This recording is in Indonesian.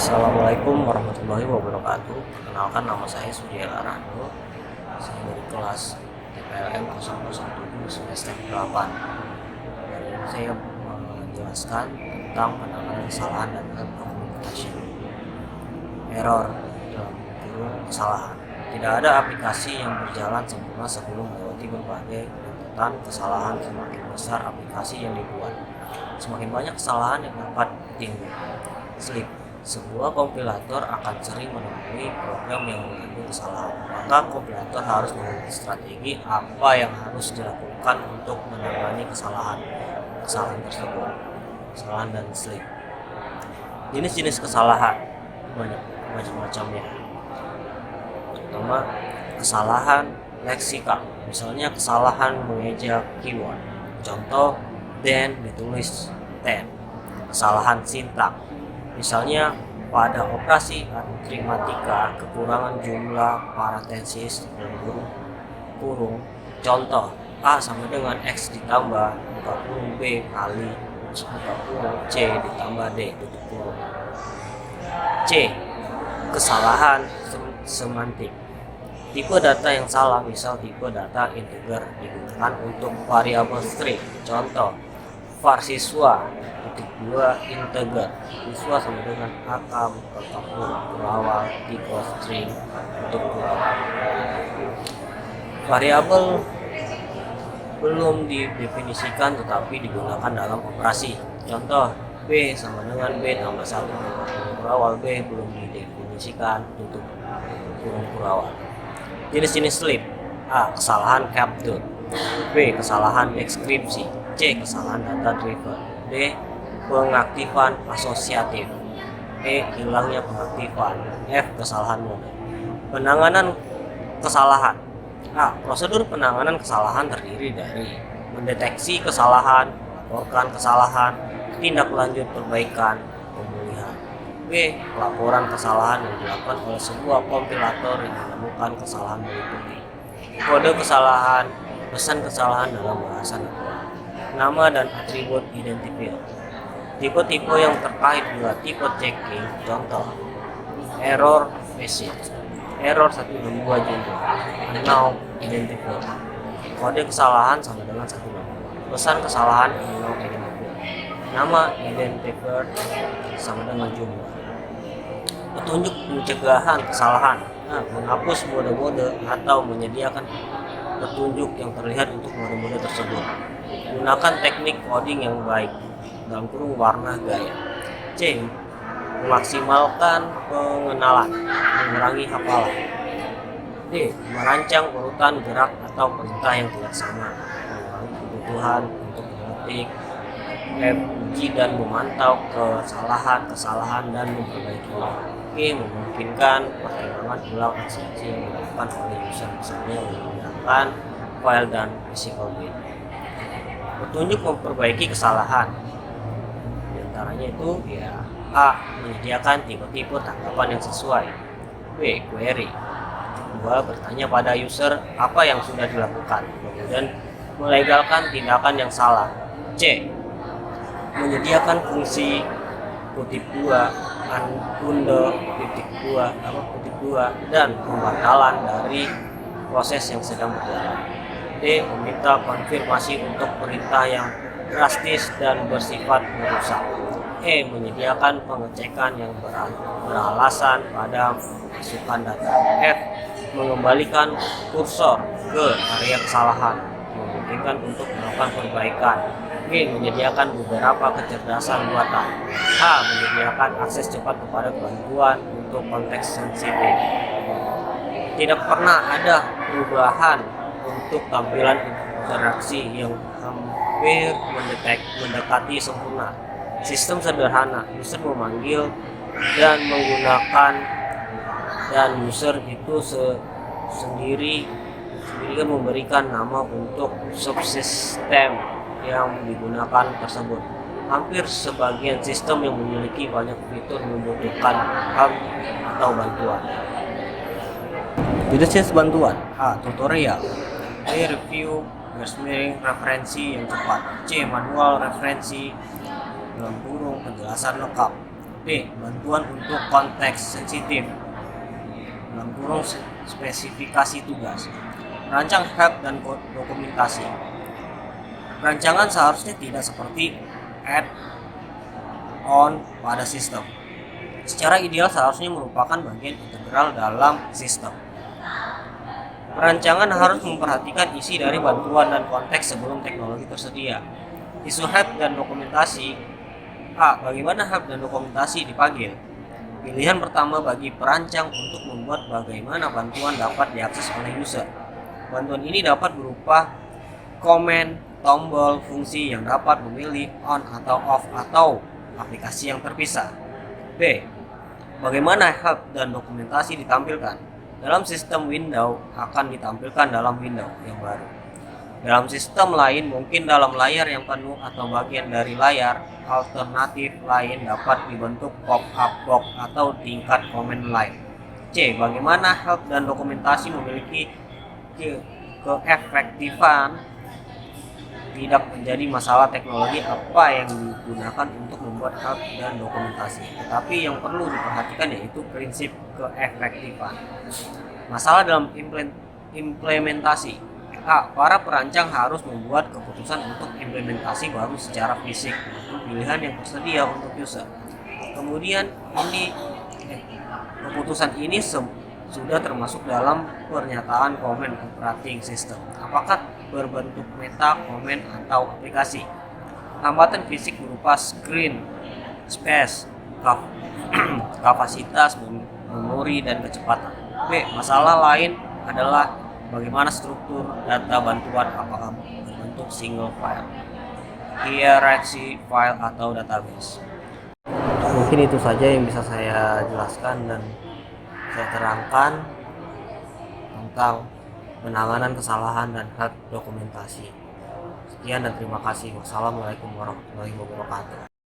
Assalamualaikum warahmatullahi wabarakatuh. Perkenalkan, nama saya Sudiel Arando. Saya dari kelas TPLM 007 semester 8. Hari ini saya menjelaskan tentang penanganan kesalahan dalam communication. Error dalam kurung kesalahan. Tidak ada aplikasi yang berjalan sempurna sebelum melewati berbagai rentetan kesalahan. Semakin besar aplikasi yang dibuat, semakin banyak kesalahan yang dapat timbul. Slip. Sebuah kompilator akan sering menemui program yang mengandung kesalahan. Maka kompilator harus memiliki strategi apa yang harus dilakukan untuk menangani kesalahan tersebut. Kesalahan dan slip. Jenis-jenis kesalahan banyak macam-macamnya. Pertama, kesalahan leksikal. Misalnya kesalahan mengeja keyword. Contoh, then ditulis ten. Kesalahan sintak. Misalnya pada operasi aritmatika kekurangan jumlah parentesis dalam kurung. Contoh, A sama dengan X ditambah buka kurung B kali buka kurung C ditambah D tutup kurung. C. Kesalahan semantik. Tipe data yang salah, misal tipe data integer digunakan untuk variabel string. Contoh, var siswa (2) integer. Siswa sama dengan akam berawal tipe string untuk berawal. Variabel belum didefinisikan tetapi digunakan dalam operasi. Contoh, B sama dengan B tambah 1 berawal B belum didefinisikan tutup kurung berawal. Jenis-jenis slip. A. Kesalahan capture. B. Kesalahan deskripsi. C. Kesalahan data driver. D. Pengaktifan asosiatif. E. Hilangnya pengaktifan. F. Kesalahan mode. Penanganan kesalahan. A. Prosedur penanganan kesalahan terdiri dari mendeteksi kesalahan, melaporkan kesalahan, tindak lanjut perbaikan, pemulihan. B. Pelaporan kesalahan yang dilakukan oleh sebuah kompilator yang menemukan kesalahan meliputi kode kesalahan, pesan kesalahan dalam bahasa natural, nama dan atribut identifier. Tipe-tipe yang terkait juga tipe checking. Contoh, error message, error 162 jumlah, unknown identifier. Kode kesalahan sama dengan 162. Pesan kesalahan unknown identifier. Nama identifier sama dengan jumlah. Petunjuk pencegahan kesalahan. Menghapus mode-mode atau menyediakan petunjuk yang terlihat untuk mode-mode tersebut. Gunakan teknik coding yang baik dalam kurung warna gaya. C. Memaksimalkan pengenalan, mengurangi hafalan. D. Merancang urutan gerak atau perintah yang tidak sama, mengurangi kebutuhan untuk mengetik. F. Uji dan memantau kesalahan dan memperbaikinya. G. Memungkinkan pertimbangan ulang aksi yang dilakukan oleh user, misalnya menggunakan file dan physical bit. Petunjuk memperbaiki kesalahan. Antaranya itu ya A. Menyediakan tipe-tipe tanggapan yang sesuai. B. Query. 2. Bertanya pada user apa yang sudah dilakukan, kemudian melegalkan tindakan yang salah. C. Menyediakan fungsi kutip 2, unkunde titik 2 dan pembatalan dari proses yang sedang berjalan. D. Meminta konfirmasi untuk perintah yang drastis dan bersifat merusak. E. Menyediakan pengecekan yang beralasan pada masukan data. F. Mengembalikan kursor ke area kesalahan, memungkinkan untuk melakukan perbaikan. G. Menyediakan beberapa kecerdasan buatan. H. Menyediakan akses cepat kepada bantuan untuk konteks sensitif. Tidak pernah ada perubahan untuk tampilan interaksi yang hampir mendekati sempurna. Sistem sederhana, user memanggil dan menggunakan, dan user itu sendiri kan memberikan nama untuk subsistem yang digunakan tersebut. Hampir sebagian sistem yang memiliki banyak fitur membutuhkan help atau bantuan. Jenis bantuan. A. Tutorial. B. Review garis miring referensi yang cepat. C. Manual referensi dalam kurung penjelasan lengkap. B. Bantuan untuk konteks sensitif dalam kurung spesifikasi tugas. Merancang help dan dokumentasi. Perancangan seharusnya tidak seperti add-on pada sistem. Secara ideal seharusnya merupakan bagian integral dalam sistem. Perancangan harus memperhatikan isi dari bantuan dan konteks sebelum teknologi tersedia. Isu help dan dokumentasi. A. Bagaimana help dan dokumentasi dipanggil? Pilihan pertama bagi perancang untuk membuat bagaimana bantuan dapat diakses oleh user. Bantuan ini dapat berupa komen, tombol, fungsi yang dapat memilih on atau off atau aplikasi yang terpisah. B. Bagaimana help dan dokumentasi ditampilkan? Dalam sistem Windows akan ditampilkan dalam window yang baru. Dalam sistem lain mungkin dalam layar yang penuh atau bagian dari layar. Alternatif lain dapat dibentuk pop-up box atau tingkat komen lain. C. Bagaimana help dan dokumentasi memiliki keefektifan? Tidak menjadi masalah teknologi apa yang digunakan untuk membuat help dan dokumentasi, tetapi yang perlu diperhatikan yaitu prinsip keefektifan. Masalah dalam implementasi. A. Para perancang harus membuat keputusan untuk implementasi baru secara fisik maupun pilihan yang tersedia untuk user. Kemudian keputusan ini sudah termasuk dalam pernyataan komen operating system. Apakah berbentuk meta, komen, atau aplikasi? Hambatan fisik berupa screen, space, kapasitas, memori, dan kecepatan. B. Masalah lain adalah bagaimana struktur data bantuan, apakah berbentuk single file, hierarchy file, atau database. Mungkin itu saja yang bisa saya jelaskan dan saya terangkan tentang penanganan kesalahan dan help dokumentasi. Sekian dan terima kasih. Wassalamualaikum warahmatullahi wabarakatuh.